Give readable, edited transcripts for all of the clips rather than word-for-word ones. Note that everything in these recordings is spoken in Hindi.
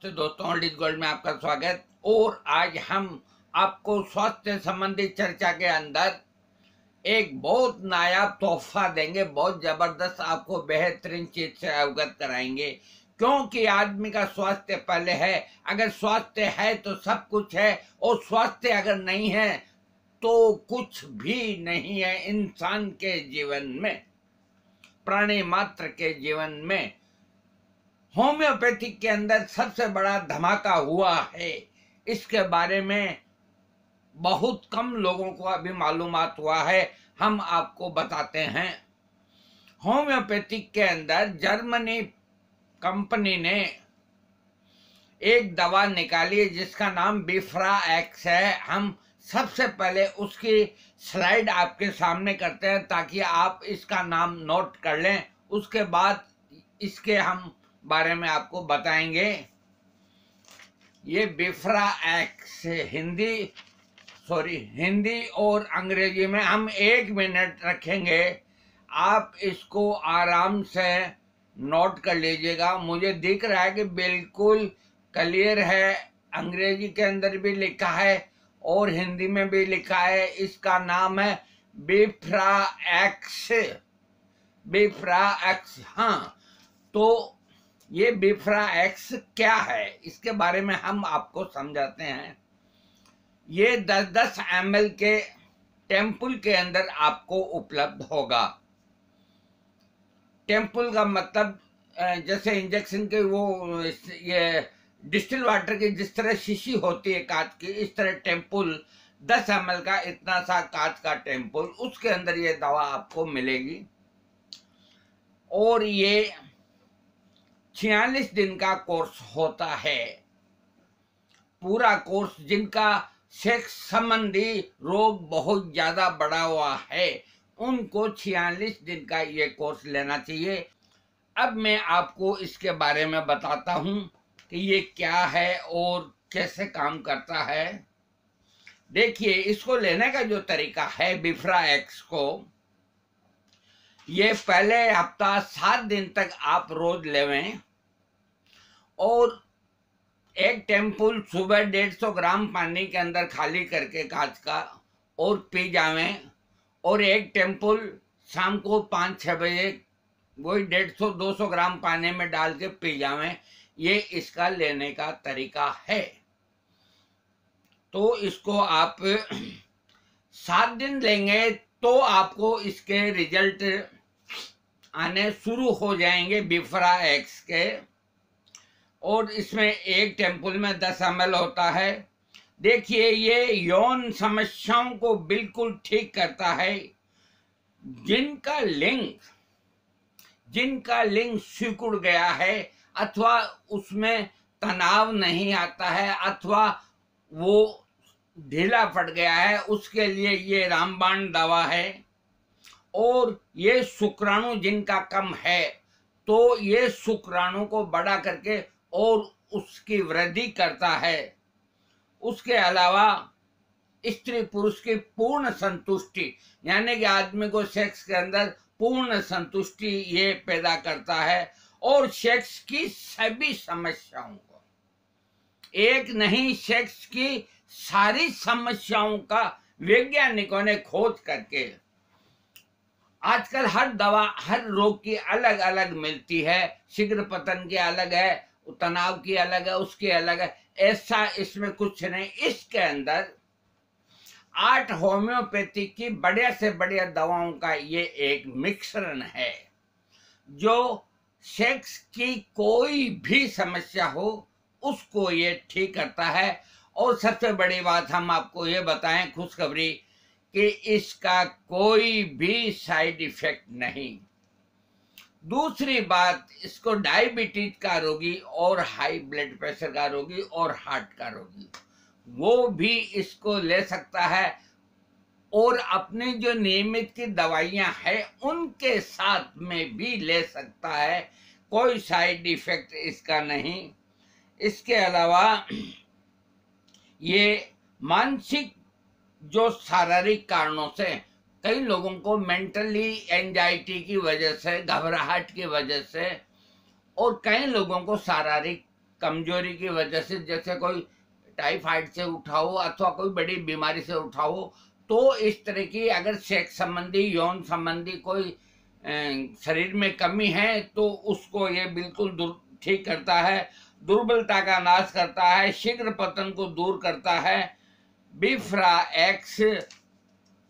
नमस्ते दोस्तों, ओल्ड इज गोल्ड में आपका स्वागत। और आज हम आपको स्वास्थ्य संबंधी चर्चा के अंदर एक बहुत नायाब तोहफा देंगे। बहुत जबरदस्त, आपको बेहतरीन चीज से अवगत कराएंगे, क्योंकि आदमी का स्वास्थ्य पहले है। अगर स्वास्थ्य है तो सब कुछ है, और स्वास्थ्य अगर नहीं है तो कुछ भी नहीं है इंसान के जीवन में, प्राणी मात्र के जीवन में। होम्योपैथिक के अंदर सबसे बड़ा धमाका हुआ है, इसके बारे में बहुत कम लोगों को अभी मालूमात हुआ है, हम आपको बताते हैं। होम्योपैथिक के अंदर जर्मनी कंपनी ने एक दवा निकाली जिसका नाम बिफ्रा एक्स है। हम सबसे पहले उसकी स्लाइड आपके सामने करते हैं ताकि आप इसका नाम नोट कर लें, उसके बाद इसके हम बारे में आपको बताएंगे। ये बिफ्रा एक्स हिंदी और अंग्रेजी में हम 1 मिनट रखेंगे, आप इसको आराम से नोट कर लीजिएगा। मुझे दिख रहा है कि बिल्कुल क्लियर है, अंग्रेजी के अंदर भी लिखा है और हिंदी में भी लिखा है। इसका नाम है बिफ्रा एक्स। हाँ, तो ये बिफ्रा एक्स क्या है, इसके बारे में हम आपको समझाते हैं। ये 10-10 ml के टेम्पुल के अंदर आपको उपलब्ध होगा। टेम्पुल का मतलब जैसे इंजेक्शन के वो ये डिस्टिल वाटर की जिस तरह शीशी होती है कांच की, इस तरह टेम्पुल 10 ml का, इतना सा कांच का टेम्पुल, उसके अंदर ये दवा आपको मिलेगी। और ये 46 दिन का कोर्स होता है। पूरा कोर्स, जिनका सेक्स संबंधी रोग बहुत ज्यादा बढ़ा हुआ है, उनको 46 दिन का ये कोर्स लेना चाहिए। अब मैं आपको इसके बारे में बताता हूं कि ये क्या है और कैसे काम करता है। देखिए, इसको लेने का जो तरीका है बिफ्रा एक्स को, ये पहले हफ्ता 7 दिन तक आप रोज लेवें और एक टेम्पुल सुबह 150 ग्राम पानी के अंदर खाली करके कांच का और पी जावें, और एक टेम्पुल शाम को 5-6 बजे वही 150-200 ग्राम पानी में डाल के पी जावें। ये इसका लेने का तरीका है। तो इसको आप 7 दिन लेंगे तो आपको इसके रिजल्ट आने शुरू हो जाएंगे बिफ्रा एक्स के। और इसमें एक टेम्पुल में 10 ml होता है। देखिए, ये यौन समस्याओं को बिल्कुल ठीक करता है। जिनका लिंग सिकुड़ गया है, अथवा उसमें तनाव नहीं आता है, अथवा वो ढीला पड़ गया है, उसके लिए ये रामबाण दवा है। और ये शुक्राणु जिनका कम है, तो ये शुक्राणु को बड़ा करके और उसकी वृद्धि करता है। उसके अलावा स्त्री पुरुष की पूर्ण संतुष्टि, यानी कि आदमी को सेक्स के अंदर पूर्ण संतुष्टि ये पैदा करता है। और सेक्स की सभी समस्याओं को, एक नहीं, सेक्स की सारी समस्याओं का वैज्ञानिकों ने खोज करके, आजकल हर दवा हर रोग की अलग अलग मिलती है। शीघ्र पतन की अलग है, तनाव की अलग है, उसकी अलग है, ऐसा इसमें कुछ नहीं। इसके अंदर 8 होम्योपैथी की बढ़िया से बढ़िया दवाओं का ये एक मिश्रण है, जो सेक्स की कोई भी समस्या हो उसको ये ठीक करता है। और सबसे बड़ी बात हम आपको ये बताएं, खुशखबरी, कि इसका कोई भी साइड इफेक्ट नहीं। दूसरी बात, इसको डायबिटीज का रोगी और हाई ब्लड प्रेशर का रोगी और हार्ट का रोगी, वो भी इसको ले सकता है। और अपनी जो नियमित की दवाइयां हैं उनके साथ में भी ले सकता है, कोई साइड इफेक्ट इसका नहीं। इसके अलावा ये मानसिक जो शारीरिक कारणों से, कई लोगों को मेंटली एंजाइटी की वजह से, घबराहट की वजह से, और कई लोगों को शारीरिक कमजोरी की वजह से, जैसे कोई टाइफाइड से उठा हो अथवा कोई बड़ी बीमारी से उठा हो, तो इस तरह की अगर सेक्स संबंधी, यौन संबंधी कोई शरीर में कमी है तो उसको ये बिल्कुल ठीक करता है, दुर्बलता का नाश करता है, शीघ्र पतन को दूर करता है बिफ्रा एक्स।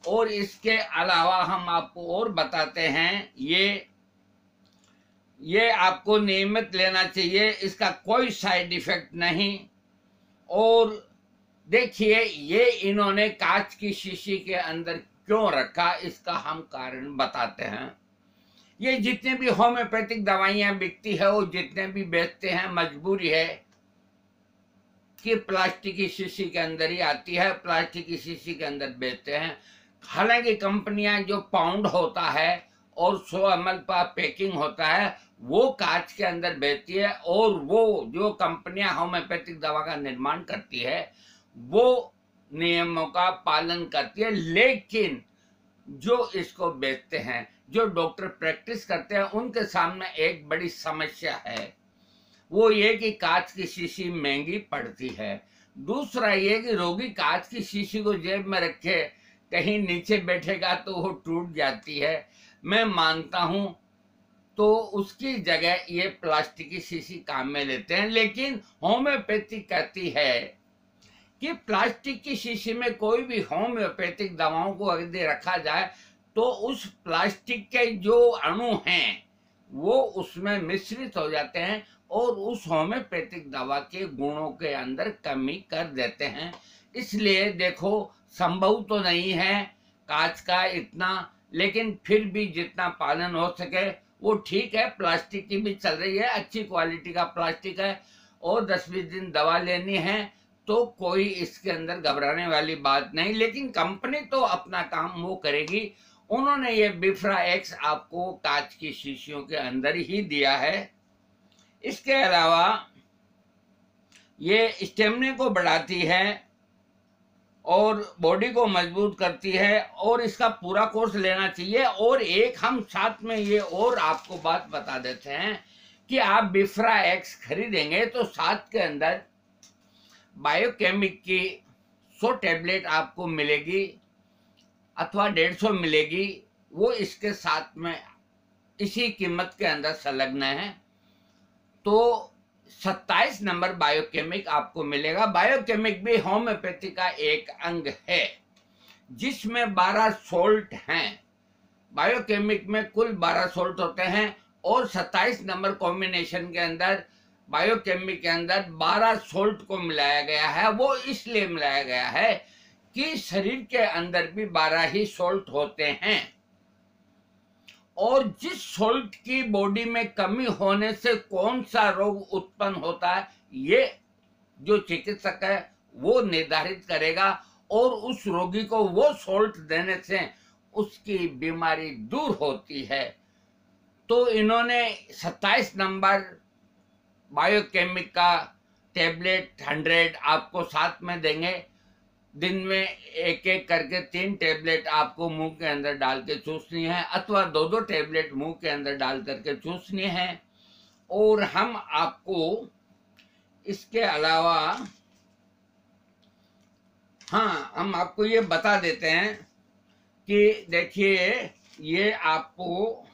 और इसके अलावा हम आपको और बताते हैं, ये आपको नियमित लेना चाहिए, इसका कोई साइड इफेक्ट नहीं। और देखिए ये इन्होंने कांच की शीशी के अंदर क्यों रखा, इसका हम कारण बताते हैं। ये जितने भी होम्योपैथिक दवाइयां बिकती है, वो जितने भी बेचते हैं, मजबूरी है कि प्लास्टिक की शीशी के अंदर ही आती है, प्लास्टिक की शीशी के अंदर बेचते हैं। हालांकि कंपनियां जो पाउंड होता है और 100 ml का पैकिंग होता है वो कांच के अंदर बेचती है, और वो जो कंपनियां होम्योपैथिक दवा का निर्माण करती है वो नियमों का पालन करती है। लेकिन जो इसको बेचते हैं, जो डॉक्टर प्रैक्टिस करते हैं, उनके सामने एक बड़ी समस्या है, वो ये कि कांच की शीशी महंगी पड़ती है। दूसरा ये कि रोगी कांच की शीशी को जेब में रखे, कहीं नीचे बैठेगा तो वो टूट जाती है, मैं मानता हूं, तो उसकी जगह ये प्लास्टिक की शीशी काम में लेते हैं। लेकिन होम्योपैथी कहती है कि प्लास्टिक की शीशी में कोई भी होम्योपैथिक दवाओं को यदि रखा जाए तो उस प्लास्टिक के जो अणु हैं वो उसमें मिश्रित हो जाते हैं और उस होम्योपैथिक दवा के गुणों के अंदर कमी कर देते हैं। इसलिए देखो, संभव तो नहीं है कांच का इतना, लेकिन फिर भी जितना पालन हो सके वो ठीक है। प्लास्टिक की भी चल रही है, अच्छी क्वालिटी का प्लास्टिक है, और 10-20 दिन दवा लेनी है तो कोई इसके अंदर घबराने वाली बात नहीं। लेकिन कंपनी तो अपना काम वो करेगी। उन्होंने ये बिफ्रा एक्स आपको कांच की शीशियों के अंदर ही दिया है। इसके अलावा ये स्टेमिना को बढ़ाती है और बॉडी को मजबूत करती है, और इसका पूरा कोर्स लेना चाहिए। और एक हम साथ में ये और आपको बात बता देते हैं कि आप बिफ्रा एक्स खरीदेंगे तो साथ के अंदर बायोकेमिक की 100 टैबलेट आपको मिलेगी अथवा 150 मिलेगी, वो इसके साथ में इसी कीमत के अंदर संलग्न है। तो 27 नंबर बायोकेमिक आपको मिलेगा। बायोकेमिक भी होम्योपैथी का एक अंग है जिसमें 12 सोल्ट हैं। बायोकेमिक में कुल 12 सोल्ट होते हैं और 27 नंबर कॉम्बिनेशन के अंदर बायोकेमिक के अंदर 12 सोल्ट को मिलाया गया है। वो इसलिए मिलाया गया है कि शरीर के अंदर भी 12 ही सोल्ट होते हैं, और जिस सोल्ट की बॉडी में कमी होने से कौन सा रोग उत्पन्न होता है ये जो चिकित्सक है वो निर्धारित करेगा, और उस रोगी को वो सोल्ट देने से उसकी बीमारी दूर होती है। तो इन्होंने 27 नंबर बायोकेमिक का टैबलेट 100 आपको साथ में देंगे। दिन में एक एक करके 3 टैबलेट आपको मुंह के अंदर डाल के चूसनी है, अथवा 2-2 टैबलेट मुंह के अंदर डाल करके चूसनी है। और हम आपको इसके अलावा हम आपको ये बता देते हैं कि देखिए ये आपको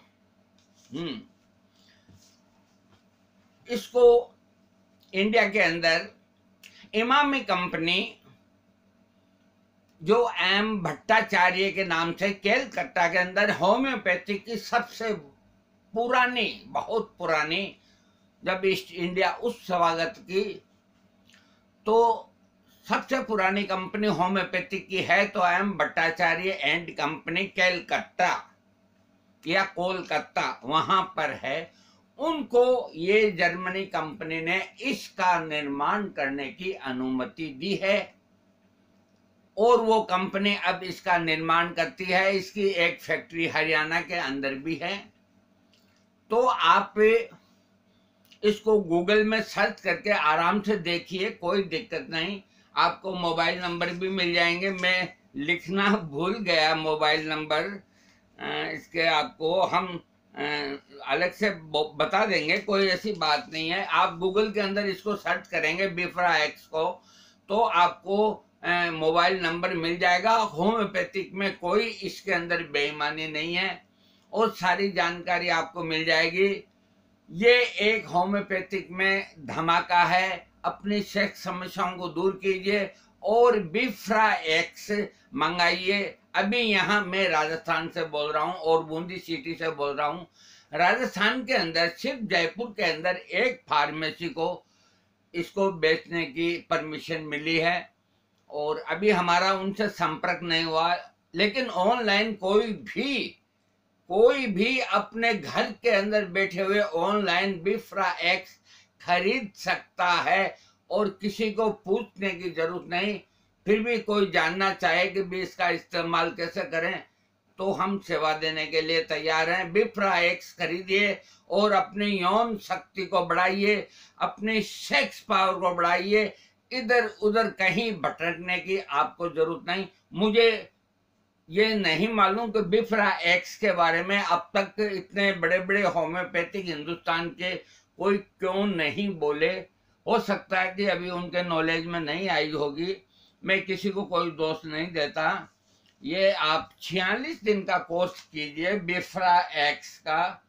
इसको इंडिया के अंदर इमामी कंपनी जो एम भट्टाचार्य के नाम से केलकत्ता के अंदर होम्योपैथी की सबसे पुरानी, बहुत पुरानी, जब ईस्ट इंडिया उस स्वागत की तो सबसे पुरानी कंपनी होम्योपैथी की है तो M Bhattacharya and company Calcutta या कोलकाता वहां पर है। उनको ये जर्मनी कंपनी ने इसका निर्माण करने की अनुमति दी है और वो कंपनी अब इसका निर्माण करती है। इसकी एक फैक्ट्री हरियाणा के अंदर भी है। तो आप इसको गूगल में सर्च करके आराम से देखिए, कोई दिक्कत नहीं। आपको मोबाइल नंबर भी मिल जाएंगे। मैं लिखना भूल गया मोबाइल नंबर, इसके आपको हम अलग से बता देंगे, कोई ऐसी बात नहीं है। आप गूगल के अंदर इसको सर्च करेंगे बिफ्रा एक्स को, तो आपको मोबाइल नंबर मिल जाएगा। होम्योपैथिक में कोई इसके अंदर बेईमानी नहीं है और सारी जानकारी आपको मिल जाएगी। ये एक होम्योपैथिक में धमाका है। अपनी सेक्स समस्याओं को दूर कीजिए और बिफ्रा एक्स मंगाइए। अभी यहाँ मैं राजस्थान से बोल रहा हूँ और बूंदी सिटी से बोल रहा हूँ। राजस्थान के अंदर सिर्फ जयपुर के अंदर एक फार्मेसी को इसको बेचने की परमिशन मिली है और अभी हमारा उनसे संपर्क नहीं हुआ। लेकिन ऑनलाइन कोई भी अपने घर के अंदर बैठे हुए ऑनलाइन बिफ्रा एक्स खरीद सकता है और किसी को पूछने की जरूरत नहीं। फिर भी कोई जानना चाहे कि भी इसका इस्तेमाल कैसे करें, तो हम सेवा देने के लिए तैयार हैं। बिफ्रा एक्स खरीदिए और अपनी यौन शक्ति को बढ़ाइए, अपनी सेक्स पावर को बढ़ाइए। इधर उधर कहीं भटकने की आपको जरूरत नहीं। मुझे ये नहीं मालूम कि बिफ्रा एक्स के बारे में अब तक इतने बड़े बड़े होम्योपैथिक हिंदुस्तान के कोई क्यों नहीं बोले। हो सकता है कि अभी उनके नॉलेज में नहीं आई होगी। मैं किसी को कोई दोष नहीं देता। ये आप 46 दिन का कोर्स कीजिए बिफ्रा एक्स का,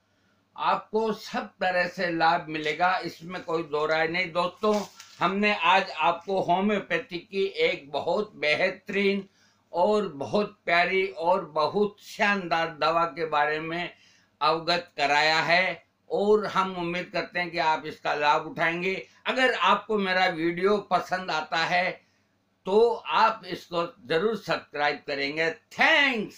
आपको सब तरह से लाभ मिलेगा, इसमें कोई दो राय नहीं। दोस्तों, हमने आज आपको होम्योपैथी की एक बहुत बेहतरीन और बहुत प्यारी और बहुत शानदार दवा के बारे में अवगत कराया है और हम उम्मीद करते हैं कि आप इसका लाभ उठाएंगे। अगर आपको मेरा वीडियो पसंद आता है तो आप इसको जरूर सब्सक्राइब करेंगे। थैंक्स।